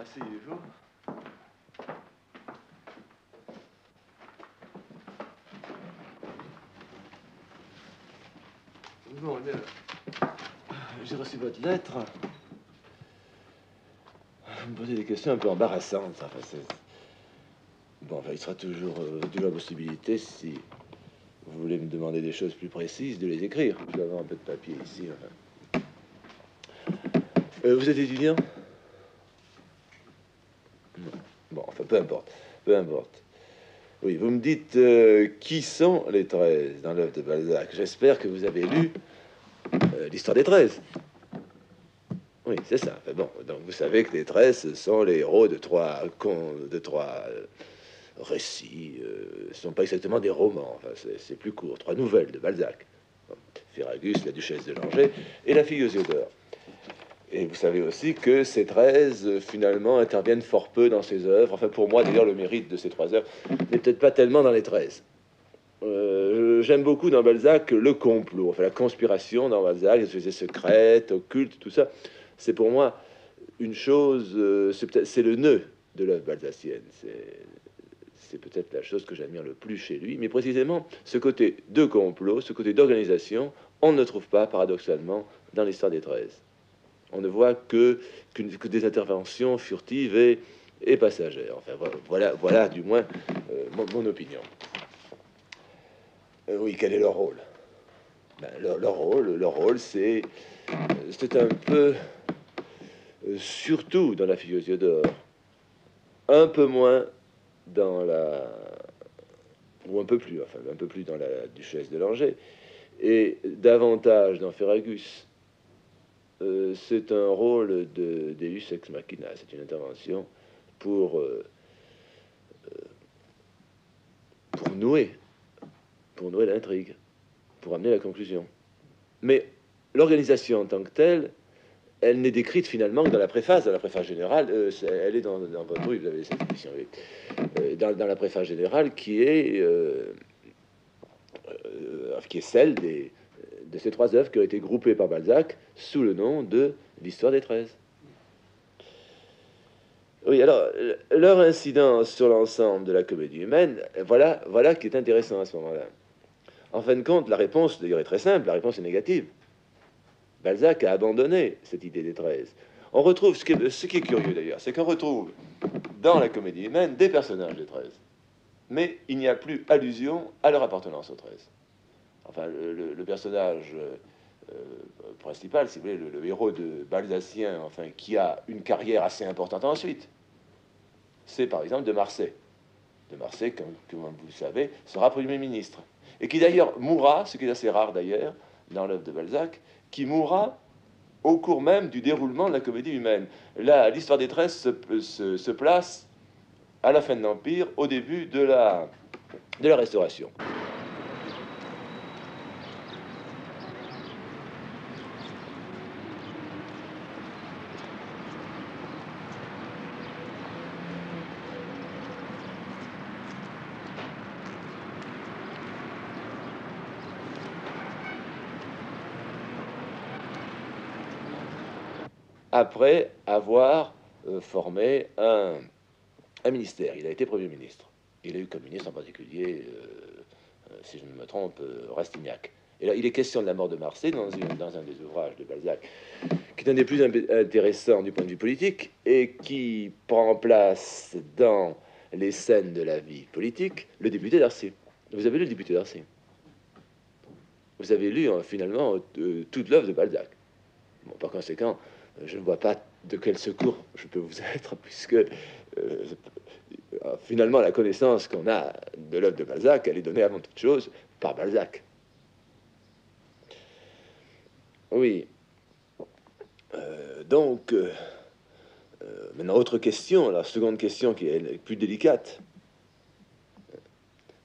Asseyez-vous. Bon, j'ai reçu votre lettre. Vous me posez des questions un peu embarrassantes. Enfin, bon, enfin, il sera toujours la possibilité, si vous voulez me demander des choses plus précises, de les écrire. Je dois avoir un peu de papier ici. Enfin. Vous êtes étudiant? Non. Bon, enfin, peu importe. Peu importe. Oui, vous me dites qui sont les 13 dans l'œuvre de Balzac. J'espère que vous avez lu l'histoire des 13. Oui, c'est ça. Enfin, bon, donc vous savez que les 13 ce sont les héros de trois récits. Ce ne sont pas exactement des romans. Enfin, c'est plus court. 3 nouvelles de Balzac. Bon, Ferragus, la duchesse de Langeais et la fille aux yeux d'or. Et vous savez aussi que ces 13, finalement, interviennent fort peu dans ses œuvres. Enfin, pour moi, d'ailleurs, le mérite de ces 3 œuvres n'est peut-être pas tellement dans les 13. J'aime beaucoup dans Balzac le complot, enfin la conspiration dans Balzac, les sociétés secrètes, occultes, tout ça. C'est pour moi une chose, c'est le nœud de l'œuvre balzacienne. C'est peut-être la chose que j'admire le plus chez lui, mais précisément ce côté de complot, ce côté d'organisation, on ne le trouve pas paradoxalement dans l'histoire des 13. On ne voit que des interventions furtives et passagères. Enfin, voilà du moins mon opinion. Oui, quel est leur rôle? Ben, leur rôle, c'est un peu, surtout dans La fille aux yeux d'or, un peu moins dans ou un peu plus, enfin un peu plus dans la duchesse de Langeais, et davantage dans Ferragus. C'est un rôle de Deus ex machina, c'est une intervention pour, pour nouer, l'intrigue, pour amener la conclusion. Mais l'organisation en tant que telle, elle n'est décrite finalement que dans la préface générale. Elle est dans votre... Oui, vous avez cette édition, oui. Dans la préface générale qui est celle de ces 3 œuvres qui ont été groupées par Balzac sous le nom de l'histoire des 13. Oui, alors, leur incidence sur l'ensemble de la comédie humaine, voilà qui est intéressant à ce moment-là. En fin de compte, la réponse, d'ailleurs, est très simple, la réponse est négative. Balzac a abandonné cette idée des 13. On retrouve, ce qui est curieux d'ailleurs, c'est qu'on retrouve dans la comédie humaine des personnages des 13. Mais il n'y a plus allusion à leur appartenance aux 13. Enfin, le personnage principal, si vous voulez, le héros de Balzacien, enfin, qui a une carrière assez importante ensuite, c'est par exemple de Marsay. De Marsay, comme vous le savez, sera Premier ministre. Et qui d'ailleurs mourra, ce qui est assez rare d'ailleurs, dans l'œuvre de Balzac, qui mourra au cours même du déroulement de la comédie humaine. Là, l'histoire des 13 se place à la fin de l'Empire, au début de la Restauration. Après avoir formé un ministère. Il a été Premier ministre. Il a eu comme ministre en particulier, si je ne me trompe, Rastignac. Et là, il est question de la mort de Marsay dans un des ouvrages de Balzac, qui est un des plus intéressants du point de vue politique, et qui prend en place dans les scènes de la vie politique le député d'Arcy. Vous avez lu le député d'Arcy? Vous avez lu finalement toute l'œuvre de Balzac. Bon, par conséquent, je ne vois pas de quel secours je peux vous être, puisque finalement la connaissance qu'on a de l'œuvre de Balzac, elle est donnée avant toute chose par Balzac. Oui. Donc, maintenant, autre question, la seconde question qui est plus délicate.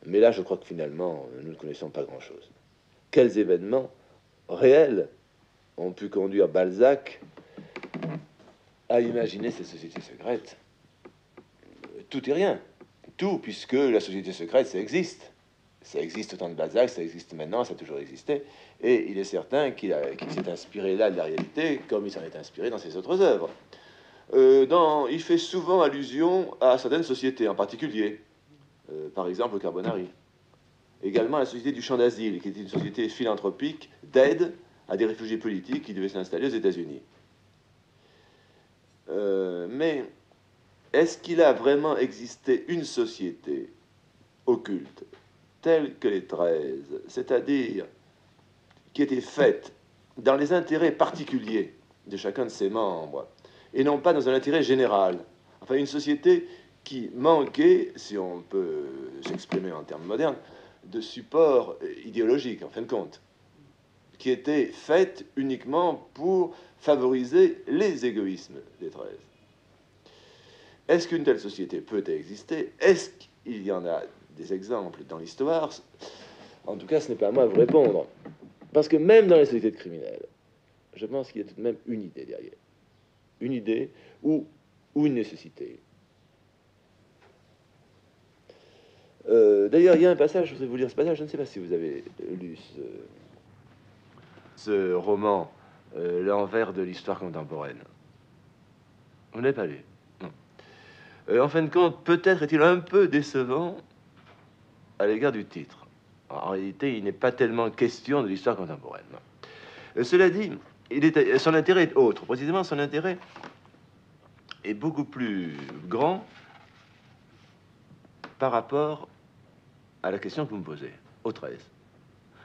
Mais là, je crois que finalement, nous ne connaissons pas grand-chose. Quels événements réels ont pu conduire Balzac à imaginer ces sociétés secrètes? Tout et rien. Tout, puisque la société secrète, ça existe. Ça existe au temps de Balzac, ça existe maintenant, ça a toujours existé. Et il est certain qu'il s'est inspiré là de la réalité, comme il s'en est inspiré dans ses autres œuvres. Il fait souvent allusion à certaines sociétés en particulier, par exemple le Carbonari. Également la société du Champ d'Asile, qui était une société philanthropique d'aide à des réfugiés politiques qui devaient s'installer aux États-Unis. Mais est-ce qu'il a vraiment existé une société occulte telle que les 13, c'est-à-dire qui était faite dans les intérêts particuliers de chacun de ses membres, et non pas dans un intérêt général? Enfin, une société qui manquait, si on peut s'exprimer en termes modernes, de support idéologique, en fin de compte, qui était faite uniquement pour favoriser les égoïsmes des 13. Est-ce qu'une telle société peut exister? Est-ce qu'il y en a des exemples dans l'histoire? En tout cas, ce n'est pas à moi de vous répondre. Parce que même dans les sociétés de criminels, je pense qu'il y a tout de même une idée derrière. Une idée ou une nécessité. D'ailleurs, il y a un passage, je voudrais vous lire ce passage, je ne sais pas si vous avez lu ce roman, L'envers de l'histoire contemporaine. Vous n'avez pas lu? Non. En fin de compte, peut-être est-il un peu décevant à l'égard du titre. En réalité, il n'est pas tellement question de l'histoire contemporaine. Cela dit, son intérêt est autre. Précisément, son intérêt est beaucoup plus grand par rapport à la question que vous me posez, aux 13.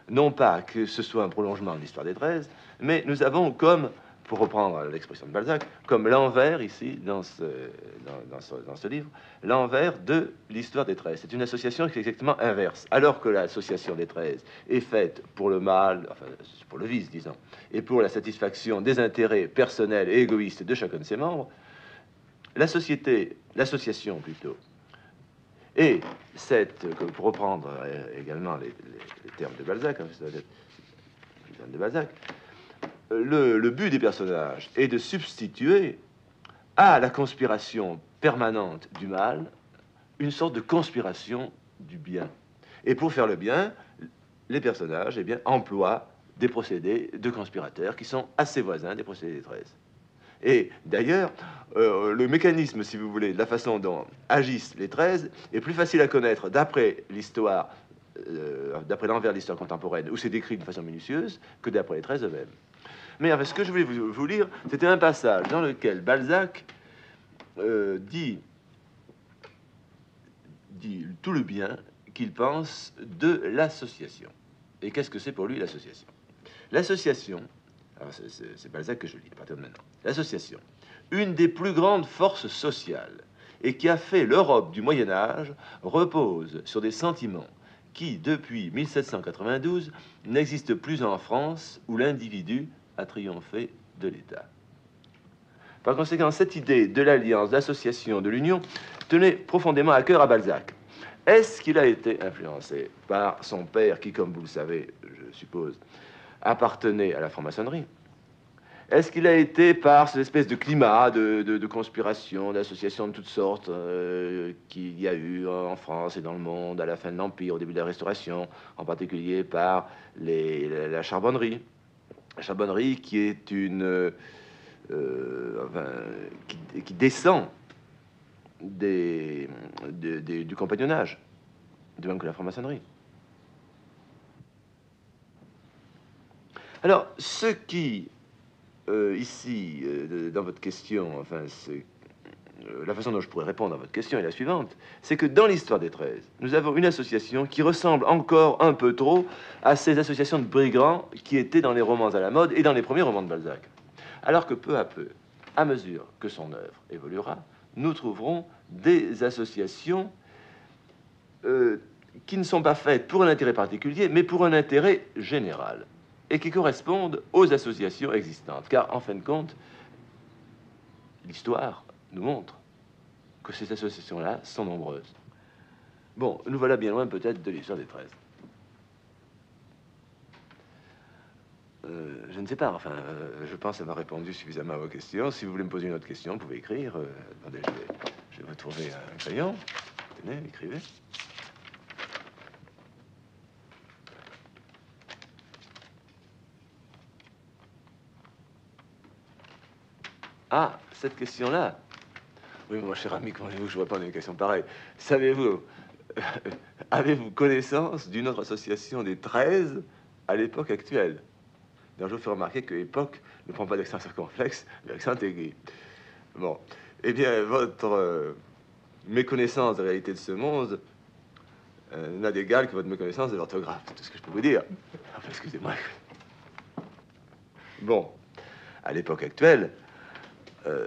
Non pas que ce soit un prolongement de l'histoire des 13, mais nous avons comme, pour reprendre l'expression de Balzac, comme l'envers ici, dans ce livre, l'envers de l'histoire des 13. C'est une association qui est exactement inverse. Alors que l'association des 13 est faite pour le mal, enfin pour le vice, disons, et pour la satisfaction des intérêts personnels et égoïstes de chacun de ses membres, l'association plutôt, et pour reprendre également les termes de Balzac, le but des personnages est de substituer à la conspiration permanente du mal une sorte de conspiration du bien. Et pour faire le bien, les personnages emploient des procédés de conspirateurs qui sont assez voisins des procédés des 13. Et d'ailleurs, le mécanisme, si vous voulez, de la façon dont agissent les 13 est plus facile à connaître d'après l'histoire, d'après l'envers de l'histoire contemporaine, où c'est décrit d'une façon minutieuse, que d'après les 13 eux-mêmes. Mais enfin, ce que je voulais vous lire, c'était un passage dans lequel Balzac dit tout le bien qu'il pense de l'association. Et qu'est-ce que c'est pour lui l'association? L'association, c'est Balzac que je lis à partir de maintenant. L'association, une des plus grandes forces sociales et qui a fait l'Europe du Moyen-Âge, repose sur des sentiments qui, depuis 1792, n'existent plus en France où l'individu a triomphé de l'État. Par conséquent, cette idée de l'alliance, de l'association, de l'union, tenait profondément à cœur à Balzac. Est-ce qu'il a été influencé par son père, qui, comme vous le savez, je suppose, appartenait à la franc-maçonnerie? Est-ce qu'il a été par cette espèce de climat de conspiration, d'associations de toutes sortes qu'il y a eu en France et dans le monde à la fin de l'Empire, au début de la Restauration, en particulier par la charbonnerie? La charbonnerie qui est qui descend du compagnonnage, de même que la franc-maçonnerie. Alors, ce qui, ici, dans votre question, enfin, la façon dont je pourrais répondre à votre question est la suivante, c'est que dans l'histoire des 13, nous avons une association qui ressemble encore un peu trop à ces associations de brigands qui étaient dans les romans à la mode et dans les premiers romans de Balzac. Alors que peu à peu, à mesure que son œuvre évoluera, nous trouverons des associations qui ne sont pas faites pour un intérêt particulier, mais pour un intérêt général, et qui correspondent aux associations existantes. Car, en fin de compte, l'histoire nous montre que ces associations-là sont nombreuses. Bon, nous voilà bien loin peut-être de l'histoire des 13. Je ne sais pas, enfin, je pense avoir répondu suffisamment à vos questions. Si vous voulez me poser une autre question, vous pouvez écrire. Attendez, je vais vous trouver un crayon. Tenez, écrivez. Ah, cette question-là. Oui, mon cher ami, comment voulez-vous que je réponde à une question pareille? Savez-vous, avez-vous connaissance d'une autre association des 13 à l'époque actuelle? Donc, je vous fais remarquer que époque ne prend pas d'accent circonflexe, mais accent aigu. Bon. Eh bien, votre méconnaissance de la réalité de ce monde n'a d'égal que votre méconnaissance de l'orthographe. C'est tout ce que je peux vous dire. Enfin, excusez-moi. Bon. À l'époque actuelle, ben,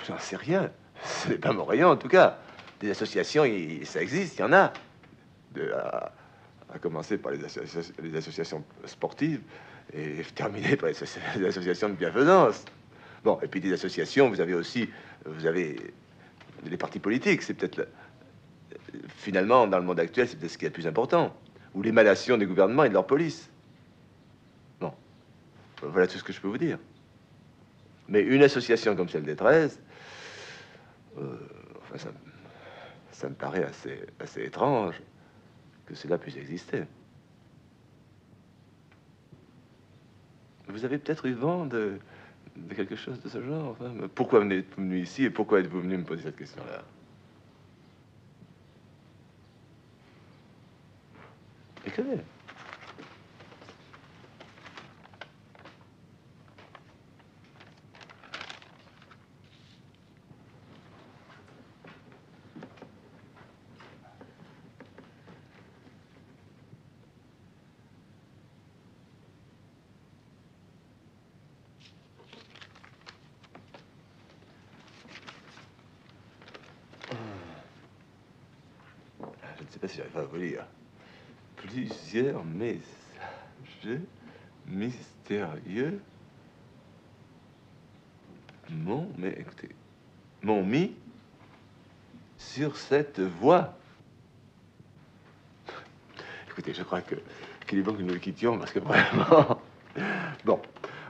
j'en sais rien. Ce n'est pas mon rayon, en tout cas. Des associations, ça existe, il y en a. À commencer par les associations sportives et terminer par les associations de bienfaisance. Bon, et puis des associations, vous avez les partis politiques, c'est peut-être, finalement, dans le monde actuel, c'est peut-être ce qui est le plus important. Ou l'émanation des gouvernements et de leur police. Bon, voilà tout ce que je peux vous dire. Mais une association comme celle des 13, enfin, ça me paraît assez étrange que cela puisse exister. Vous avez peut-être eu vent de quelque chose de ce genre. Enfin, pourquoi venez-vous venu ici et pourquoi êtes-vous venu me poser cette question-là? Écrivez. Je ne sais pas si j'arrive à vous lire. Plusieurs messages mystérieux m'ont mis sur cette voie. Écoutez, je crois qu'il est bon que nous le quittions parce que vraiment... Bon,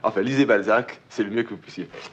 enfin, lisez Balzac, c'est le mieux que vous puissiez faire.